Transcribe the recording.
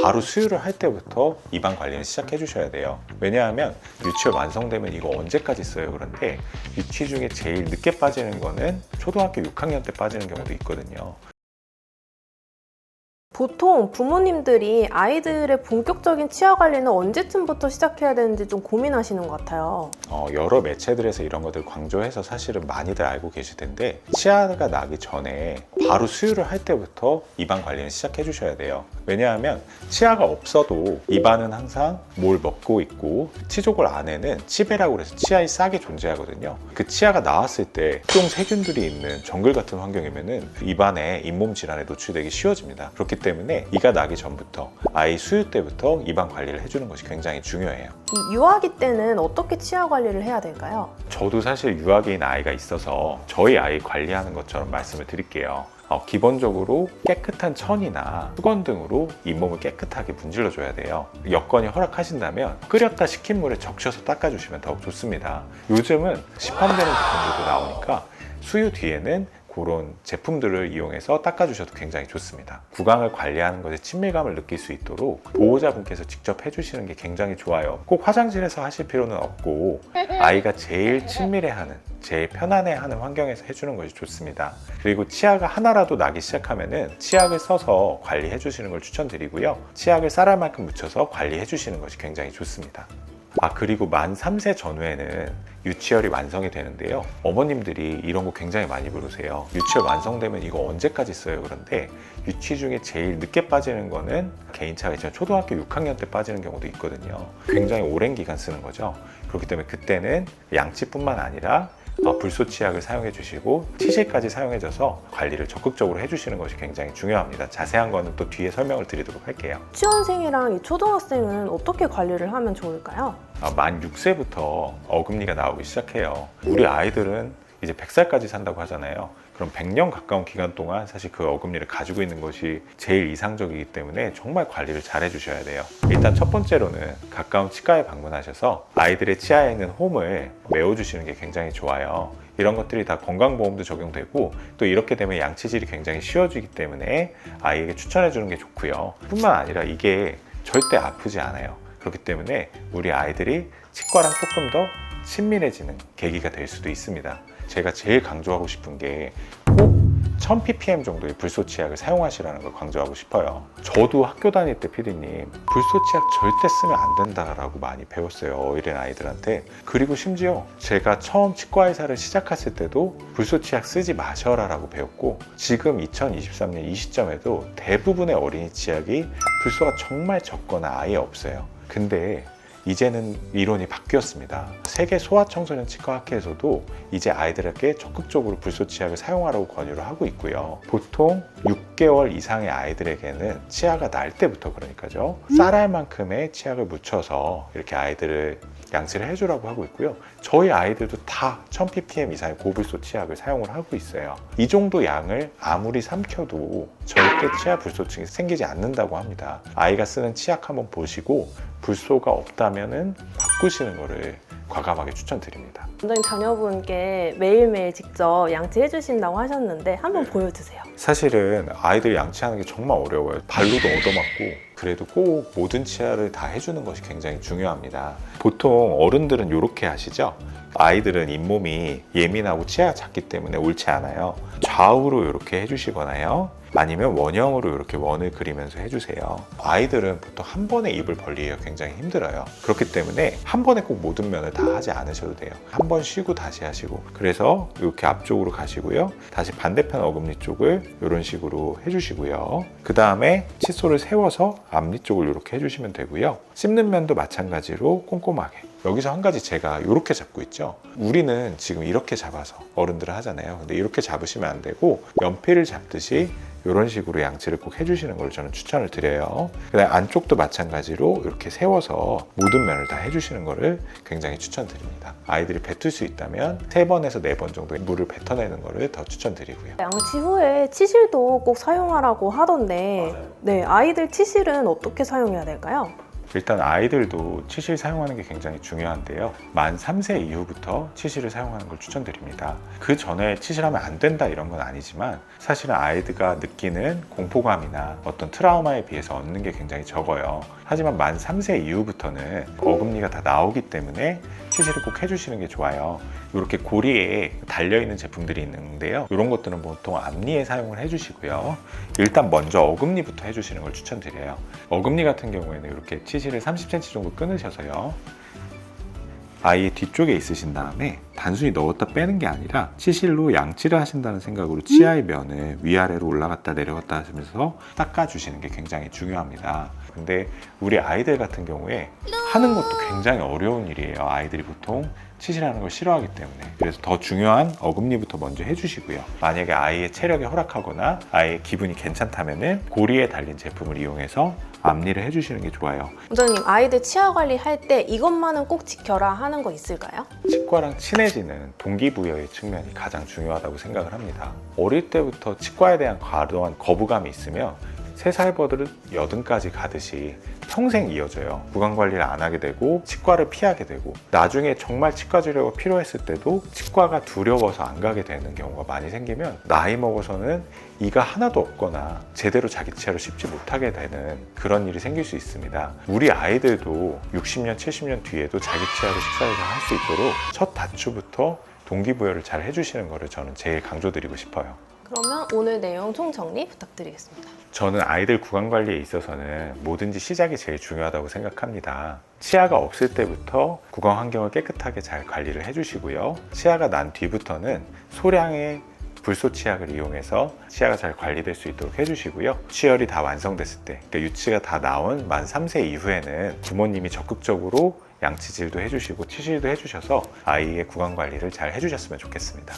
바로 수유를 할 때부터 입안 관리는 시작해 주셔야 돼요. 왜냐하면 유치원 완성되면 이거 언제까지 써요? 그런데 유치 중에 제일 늦게 빠지는 거는 초등학교 6학년 때 빠지는 경우도 있거든요. 보통 부모님들이 아이들의 본격적인 치아 관리는 언제쯤부터 시작해야 되는지 좀 고민하시는 것 같아요. 여러 매체들에서 이런 것들 강조해서 사실은 많이들 알고 계실 텐데, 치아가 나기 전에 바로 수유를 할 때부터 입안 관리는 시작해 주셔야 돼요. 왜냐하면 치아가 없어도 입안은 항상 뭘 먹고 있고, 치조골 안에는 치배라고 해서 치아의 싹이 존재하거든요. 그 치아가 나왔을 때 똥 세균들이 있는 정글 같은 환경이면은 입안에 잇몸 질환에 노출되기 쉬워집니다. 그렇기 때문에 이가 나기 전부터, 아이 수유 때부터 입안 관리를 해주는 것이 굉장히 중요해요. 이 유아기 때는 어떻게 치아 관리를 해야 될까요? 저도 사실 유아기인 아이가 있어서 저희 아이 관리하는 것처럼 말씀을 드릴게요. 기본적으로 깨끗한 천이나 수건 등으로 잇몸을 깨끗하게 문질러 줘야 돼요. 여건이 허락하신다면 끓였다 식힌 물에 적셔서 닦아주시면 더욱 좋습니다. 요즘은 시판되는 제품들도 나오니까 수유 뒤에는 그런 제품들을 이용해서 닦아주셔도 굉장히 좋습니다. 구강을 관리하는 것에 친밀감을 느낄 수 있도록 보호자분께서 직접 해주시는 게 굉장히 좋아요. 꼭 화장실에서 하실 필요는 없고, 아이가 제일 친밀해하는, 제일 편안해하는 환경에서 해주는 것이 좋습니다. 그리고 치아가 하나라도 나기 시작하면은 치약을 써서 관리해 주시는 걸 추천드리고요. 치약을 쌀알 만큼 묻혀서 관리해 주시는 것이 굉장히 좋습니다. 그리고 만 3세 전후에는 유치혈이 완성이 되는데요. 어머님들이 이런 거 굉장히 많이 물으세요. 유치혈 완성되면 이거 언제까지 써요? 그런데 유치 중에 제일 늦게 빠지는 거는 개인차가 있지만 초등학교 6학년 때 빠지는 경우도 있거든요. 굉장히 오랜 기간 쓰는 거죠. 그렇기 때문에 그때는 양치뿐만 아니라 불소 치약을 사용해 주시고 치실까지 사용해 줘서 관리를 적극적으로 해 주시는 것이 굉장히 중요합니다. 자세한 거는 또 뒤에 설명을 드리도록 할게요. 유치원생이랑 이 초등학생은 어떻게 관리를 하면 좋을까요? 만 6세부터 어금니가 나오기 시작해요. 우리 아이들은 이제 100살까지 산다고 하잖아요. 그럼 100년 가까운 기간 동안 사실 그 어금니를 가지고 있는 것이 제일 이상적이기 때문에 정말 관리를 잘 해주셔야 돼요. 일단 첫 번째로는 가까운 치과에 방문하셔서 아이들의 치아에 있는 홈을 메워주시는 게 굉장히 좋아요. 이런 것들이 다 건강보험도 적용되고, 또 이렇게 되면 양치질이 굉장히 쉬워지기 때문에 아이에게 추천해주는 게 좋고요. 뿐만 아니라 이게 절대 아프지 않아요. 그렇기 때문에 우리 아이들이 치과랑 조금 더 친밀해지는 계기가 될 수도 있습니다. 제가 제일 강조하고 싶은 게 꼭 1000ppm 정도의 불소 치약을 사용하시라는 걸 강조하고 싶어요. 저도 학교 다닐 때 PD님, 불소 치약 절대 쓰면 안 된다라고 많이 배웠어요. 어린 아이들한테. 그리고 심지어 제가 처음 치과 의사를 시작했을 때도 불소 치약 쓰지 마셔라 라고 배웠고, 지금 2023년 이 시점에도 대부분의 어린이 치약이 불소가 정말 적거나 아예 없어요. 근데 이제는 이론이 바뀌었습니다. 세계 소아청소년 치과학회에서도 이제 아이들에게 적극적으로 불소 치약을 사용하라고 권유를 하고 있고요. 보통 6개월 이상의 아이들에게는 치아가 날 때부터, 그러니까죠, 쌀알만큼의 치약을 묻혀서 이렇게 아이들을 양치를 해주라고 하고 있고요. 저희 아이들도 다 1000ppm 이상의 고불소 치약을 사용을 하고 있어요. 이 정도 양을 아무리 삼켜도 절대 치아 불소증이 생기지 않는다고 합니다. 아이가 쓰는 치약 한번 보시고 불소가 없다면은 바꾸시는 거를 과감하게 추천드립니다. 원장님 자녀분께 매일매일 직접 양치해 주신다고 하셨는데 한번 보여주세요. 사실은 아이들 양치하는 게 정말 어려워요. 발로도 얻어맞고. 그래도 꼭 모든 치아를 다 해주는 것이 굉장히 중요합니다. 보통 어른들은 이렇게 하시죠. 아이들은 잇몸이 예민하고 치아가 작기 때문에 옳지 않아요. 좌우로 이렇게 해주시거나요, 아니면 원형으로 이렇게 원을 그리면서 해주세요. 아이들은 보통 한 번에 입을 벌리기가 굉장히 힘들어요. 그렇기 때문에 한 번에 꼭 모든 면을 다 하지 않으셔도 돼요. 한 번 쉬고 다시 하시고, 그래서 이렇게 앞쪽으로 가시고요, 다시 반대편 어금니 쪽을 이런 식으로 해주시고요, 그 다음에 칫솔을 세워서 앞니 쪽을 이렇게 해주시면 되고요. 씹는 면도 마찬가지로 꼼꼼하게. 여기서 한 가지, 제가 이렇게 잡고 있죠. 우리는 지금 이렇게 잡아서 어른들은 하잖아요. 근데 이렇게 잡으시면 안 되고 연필을 잡듯이 이런 식으로 양치를 꼭 해주시는 걸 저는 추천을 드려요. 그다음에 안쪽도 마찬가지로 이렇게 세워서 모든 면을 다 해주시는 거를 굉장히 추천드립니다. 아이들이 뱉을 수 있다면 3번에서 4번 정도의 물을 뱉어내는 거를 더 추천드리고요. 양치 후에 치실도 꼭 사용하라고 하던데, 네, 아이들 치실은 어떻게 사용해야 될까요? 일단 아이들도 치실 사용하는 게 굉장히 중요한데요. 만 3세 이후부터 치실을 사용하는 걸 추천드립니다. 그 전에 치실하면 안 된다 이런 건 아니지만 사실은 아이들가 느끼는 공포감이나 어떤 트라우마에 비해서 얻는 게 굉장히 적어요. 하지만 만 3세 이후부터는 어금니가 다 나오기 때문에 치실을 꼭 해주시는 게 좋아요. 이렇게 고리에 달려있는 제품들이 있는데요. 이런 것들은 보통 앞니에 사용을 해주시고요. 일단 먼저 어금니부터 해주시는 걸 추천드려요. 어금니 같은 경우에는 이렇게 치실을 30cm 정도 끊으셔서요. 아이의 뒤쪽에 있으신 다음에 단순히 넣었다 빼는 게 아니라 치실로 양치를 하신다는 생각으로 치아의 면을 위아래로 올라갔다 내려갔다 하시면서 닦아주시는 게 굉장히 중요합니다. 근데 우리 아이들 같은 경우에 하는 것도 굉장히 어려운 일이에요. 아이들이 보통 치실하는 걸 싫어하기 때문에. 그래서 더 중요한 어금니부터 먼저 해주시고요. 만약에 아이의 체력이 허락하거나 아이의 기분이 괜찮다면 고리에 달린 제품을 이용해서 앞니를 해주시는 게 좋아요. 원장님, 아이들 치아 관리할 때 이것만은 꼭 지켜라 하는 거 있을까요? 치과랑 친해지는 동기부여의 측면이 가장 중요하다고 생각을 합니다. 어릴 때부터 치과에 대한 과도한 거부감이 있으면 3살 버릇 80까지 가듯이 평생 이어져요. 구강관리를 안 하게 되고 치과를 피하게 되고 나중에 정말 치과 치료가 필요했을 때도 치과가 두려워서 안 가게 되는 경우가 많이 생기면 나이 먹어서는 이가 하나도 없거나 제대로 자기 치아를 씹지 못하게 되는 그런 일이 생길 수 있습니다. 우리 아이들도 60년, 70년 뒤에도 자기 치아로 식사를 잘 할 수 있도록 첫 다추부터 동기부여를 잘 해주시는 것을 저는 제일 강조드리고 싶어요. 그러면 오늘 내용 총정리 부탁드리겠습니다. 저는 아이들 구강관리에 있어서는 뭐든지 시작이 제일 중요하다고 생각합니다. 치아가 없을 때부터 구강 환경을 깨끗하게 잘 관리를 해주시고요. 치아가 난 뒤부터는 소량의 불소 치약을 이용해서 치아가 잘 관리될 수 있도록 해주시고요. 치열이 다 완성됐을 때, 그러니까 유치가 다 나온 만 3세 이후에는 부모님이 적극적으로 양치질도 해주시고 치실도 해주셔서 아이의 구강 관리를 잘 해주셨으면 좋겠습니다.